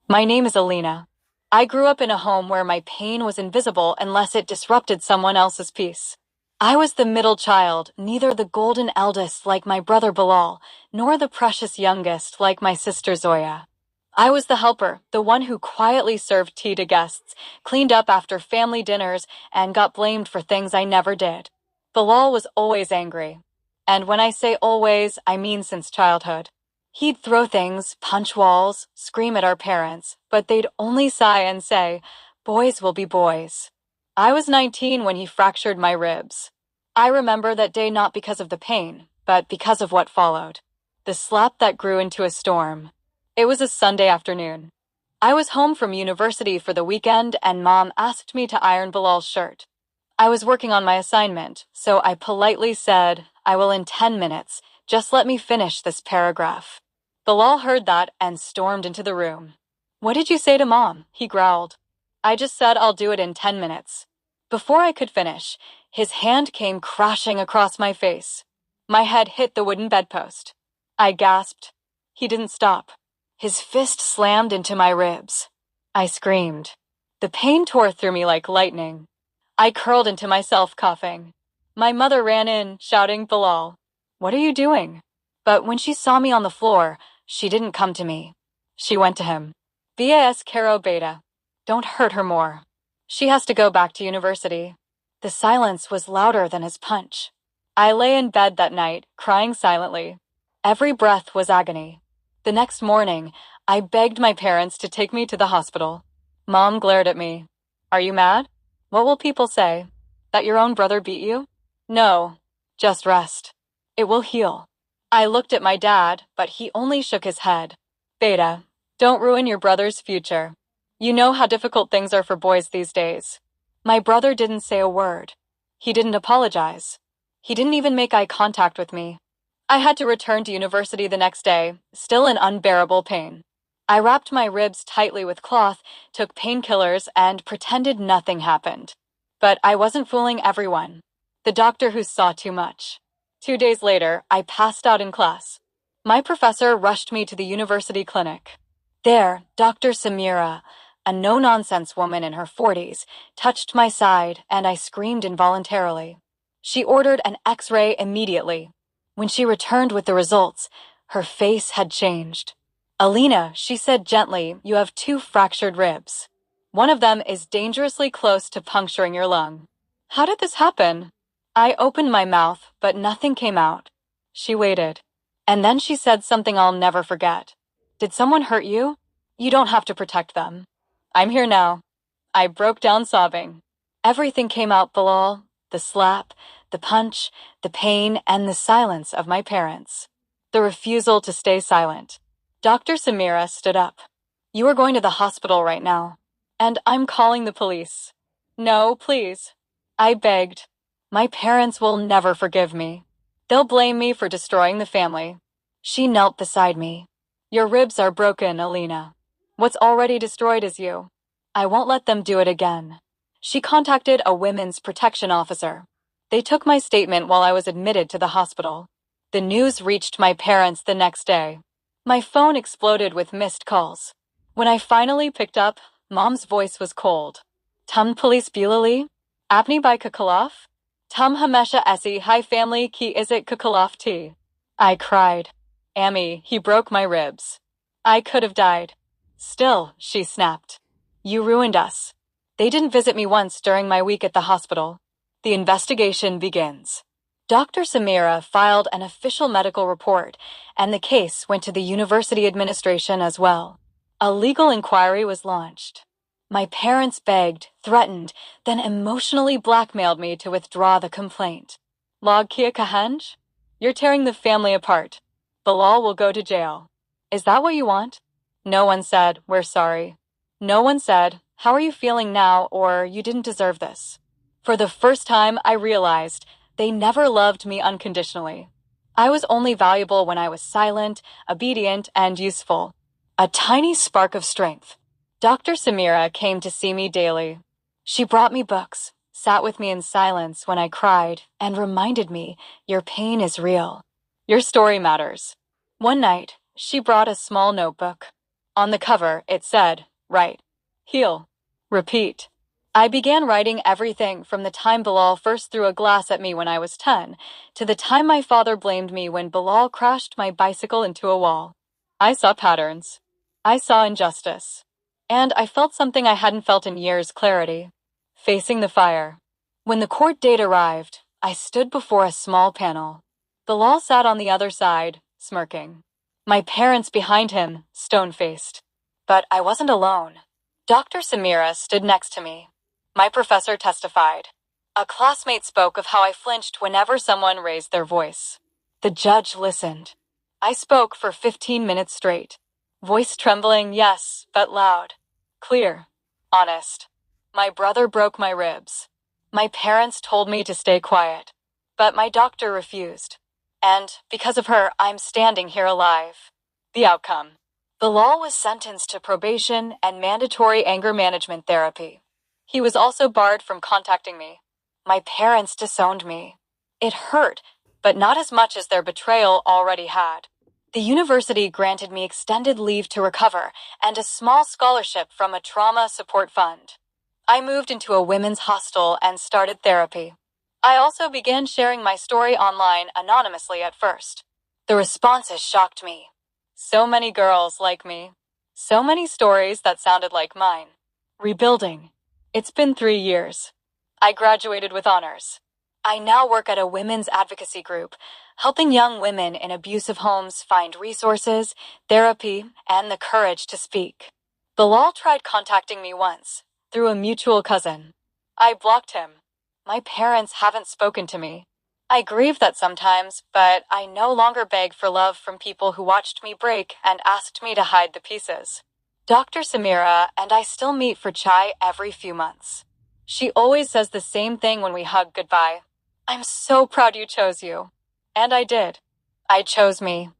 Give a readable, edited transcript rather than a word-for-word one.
My name is Alina. I grew up in a home where my pain was invisible unless it disrupted someone else's peace. I was the middle child, neither the golden eldest like my brother Bilal, nor the precious youngest like my sister Zoya. I was the helper, the one who quietly served tea to guests, cleaned up after family dinners, and got blamed for things I never did. Bilal was always angry. And when I say always, I mean since childhood. He'd throw things, punch walls, scream at our parents, but they'd only sigh and say, "Boys will be boys." I was 19 when he fractured my ribs. I remember that day not because of the pain, but because of what followed. The slap that grew into a storm. It was a Sunday afternoon. I was home from university for the weekend and Mom asked me to iron Bilal's shirt. I was working on my assignment, so I politely said, "I will in 10 minutes. Just let me finish this paragraph." Bilal heard that and stormed into the room. "What did you say to Mom?" he growled. "I just said I'll do it in 10 minutes. Before I could finish, his hand came crashing across my face. My head hit the wooden bedpost. I gasped. He didn't stop. His fist slammed into my ribs. I screamed. The pain tore through me like lightning. I curled into myself, coughing. My mother ran in, shouting, "Bilal, what are you doing?" But when she saw me on the floor, she didn't come to me. She went to him. "Vas Caro Beta. Don't hurt her more. She has to go back to university." The silence was louder than his punch. I lay in bed that night, crying silently. Every breath was agony. The next morning, I begged my parents to take me to the hospital. Mom glared at me. "Are you mad? What will people say? That your own brother beat you?" "No, just rest. It will heal." I looked at my dad, but he only shook his head. "Beta, don't ruin your brother's future. You know how difficult things are for boys these days." My brother didn't say a word. He didn't apologize. He didn't even make eye contact with me. I had to return to university the next day, still in unbearable pain. I wrapped my ribs tightly with cloth, took painkillers, and pretended nothing happened. But I wasn't fooling everyone. The doctor who saw too much. 2 days later, I passed out in class. My professor rushed me to the university clinic. There, Dr. Samira, a no-nonsense woman in her 40s, touched my side, and I screamed involuntarily. She ordered an X-ray immediately. When she returned with the results, her face had changed. "Alina," she said gently, "you have 2 fractured ribs. One of them is dangerously close to puncturing your lung." How did this happen? I opened my mouth, but nothing came out. She waited. And then she said something I'll never forget. "Did someone hurt you? You don't have to protect them." "I'm here now." I broke down sobbing. Everything came out, Bilal. The slap, the punch, the pain, and the silence of my parents. The refusal to stay silent. Dr. Samira stood up. "You are going to the hospital right now. And I'm calling the police." "No, please." I begged. "My parents will never forgive me. They'll blame me for destroying the family." She knelt beside me. "Your ribs are broken, Alina. What's already destroyed is you. I won't let them do it again." She contacted a women's protection officer. They took my statement while I was admitted to the hospital. The news reached my parents the next day. My phone exploded with missed calls. When I finally picked up, Mom's voice was cold. "Tum police bilali? Apni by Kakalaf? Tum hamesha esi hi family ki isit Kakalaf ti." I cried. "Ammi, he broke my ribs. I could have died." "Still," she snapped. "You ruined us." They didn't visit me once during my week at the hospital. The investigation begins. Dr. Samira filed an official medical report, and the case went to the university administration as well. A legal inquiry was launched. My parents begged, threatened, then emotionally blackmailed me to withdraw the complaint. "Log kia kahanj? You're tearing the family apart. Bilal will go to jail." "Is that what you want?" No one said, "We're sorry." No one said, "How are you feeling now?" or "You didn't deserve this." For the first time, I realized they never loved me unconditionally. I was only valuable when I was silent, obedient, and useful. A tiny spark of strength. Dr. Samira came to see me daily. She brought me books, sat with me in silence when I cried, and reminded me, "Your pain is real. Your story matters." One night, she brought a small notebook. On the cover, it said, write, heal, repeat. I began writing everything from the time Bilal first threw a glass at me when I was 10, to the time my father blamed me when Bilal crashed my bicycle into a wall. I saw patterns. I saw injustice. And I felt something I hadn't felt in years: clarity. Facing the fire. When the court date arrived, I stood before a small panel. Bilal sat on the other side, smirking. My parents behind him, stone-faced. But I wasn't alone. Dr. Samira stood next to me. My professor testified. A classmate spoke of how I flinched whenever someone raised their voice. The judge listened. I spoke for 15 minutes straight. Voice trembling, yes, but loud. Clear. Honest. My brother broke my ribs. My parents told me to stay quiet. But my doctor refused. And, because of her, I'm standing here alive. The outcome. Bilal was sentenced to probation and mandatory anger management therapy. He was also barred from contacting me. My parents disowned me. It hurt, but not as much as their betrayal already had. The university granted me extended leave to recover and a small scholarship from a trauma support fund. I moved into a women's hostel and started therapy. I also began sharing my story online anonymously at first. The responses shocked me. So many girls like me. So many stories that sounded like mine. Rebuilding. It's been 3 years. I graduated with honors. I now work at a women's advocacy group, helping young women in abusive homes find resources, therapy, and the courage to speak. Bilal tried contacting me once, through a mutual cousin. I blocked him. My parents haven't spoken to me. I grieve that sometimes, but I no longer beg for love from people who watched me break and asked me to hide the pieces. Dr. Samira and I still meet for chai every few months. She always says the same thing when we hug goodbye. I'm so proud you chose you. And I did. I chose me.